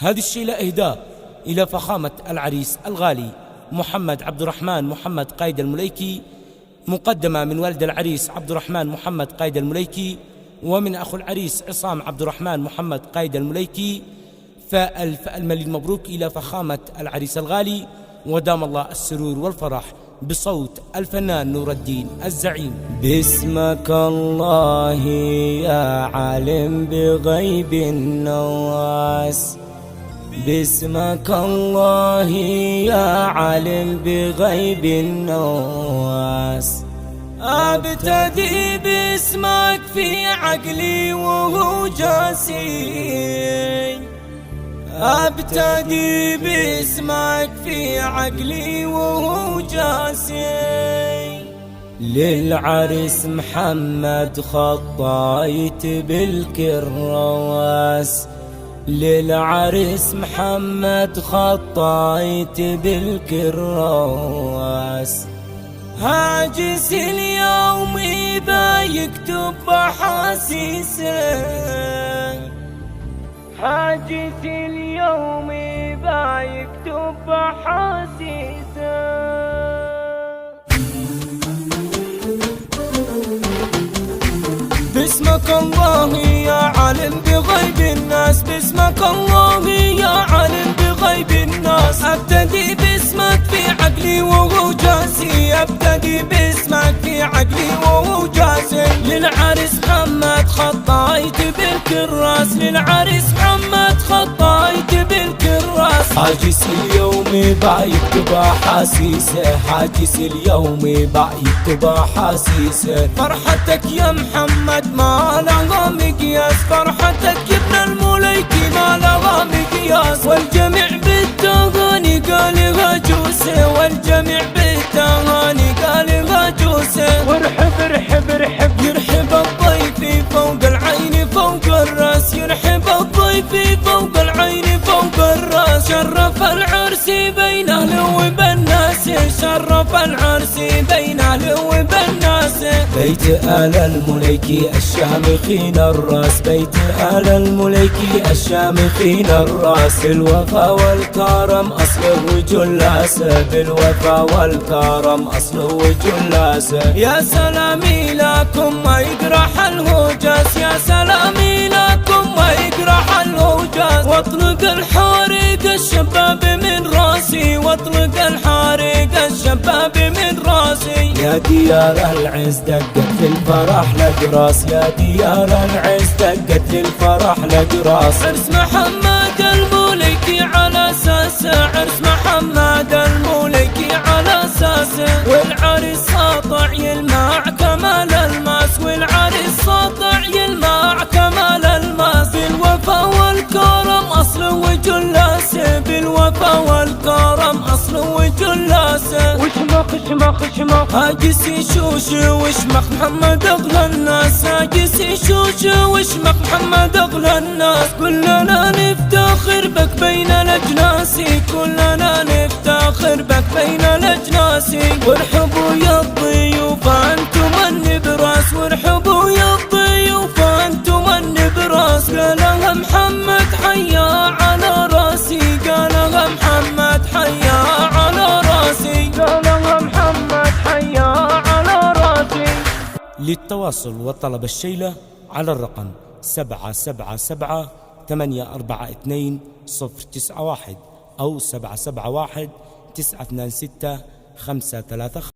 هذه الشيلة إهداء إلى فخامة العريس الغالي محمد عبد الرحمن محمد قايد المليكي، مقدمة من والد العريس عبد الرحمن محمد قايد المليكي، ومن أخو العريس عصام عبد الرحمن محمد قايد المليكي. فألف المليون مبروك إلى فخامة العريس الغالي، ودام الله السرور والفرح. بصوت الفنان نور الدين الزعيم. باسمك الله يا عالم بغيب النواس، باسمك الله يا عالم بغيب النواس، أبتدي باسمك في عقلي وهو جاسي، أبتدي باسمك في عقلي وهو جاسي. للعريس محمد خطايت بالكراس، للعريس محمد خطايت بالكراس. هاجس اليوم يكتب بحاسيسه، هاجس اليوم يكتب بحاسيسه. باسمك الله يا عالم بغيب الناس، باسمك الله يا عالم بغيب الناس، ابتدي باسمك في عقلي وهو جاسي، ابتدي باسمك في عقلي وهو جاسي. للعريس محمد خطايت بالكراس، للعريس محمد خطايت بالكراس. حاجس اليوم يكتب حاسيسه، حاجس اليوم يكتب حاسيسه. فرحتك يا محمد ما لها مقياس، فرحتك يا ابن المليكي ما لها مقياس. والجميع بالتهاني قالها جوسه، والجميع بالتهاني قالها جوسه. وارحب ارحب ارحب يرحب الضيف فوق العين فوق الراس، يرحب الضيف فوق العين فوق الراس. شرف العرس بين اهله وبالناس، شرف العرس بين اهله وبالناس. بيت آل المليكي الشامخين الراس، بيت آل المليكي الشامخين الراس. بالوفا والكرم أصله وجلاسه، بالوفا والكرم أصله وجلاسه. يا سلامي لكم ما يجرح الهوجاس، يا سلامي لكم ما يجرح الهوجاس. واطلق الحارق الشباب من راسي، واطلق الحارق الشباب من راسي. يا ديار العز دقت للفرح لقراس، يا ديار العز دقت للفرح لقراس. عرس محمد المليكي على اساسه، عرس محمد المليكي على اساسه. والعريس ساطع يلمع كمال الماس، والعريس ساطع يلمع كمال الماس. بالوفا والكرم اصله وجلاسه، بالوفا والكرم اصله وجلاسه. وشمخ شمخ شمخ هاجس يشوش وشمخ محمد اغلى الناس، هاجس يشوش وشمخ محمد اغلى الناس. كلنا نفتخر بك بين الاجناس، كلنا نفتخر بك بين الاجناس. وارحبوا يا الضيوف انتم النبراس، وارحبوا يا الضيوف انتم النبراس. قالها محمد حيا على راسي، قالها محمد حيا على راسي، قالها محمد حيا على راسي. للتواصل وطلب الشيلة على الرقم 777-842-091 أو 771-926-535.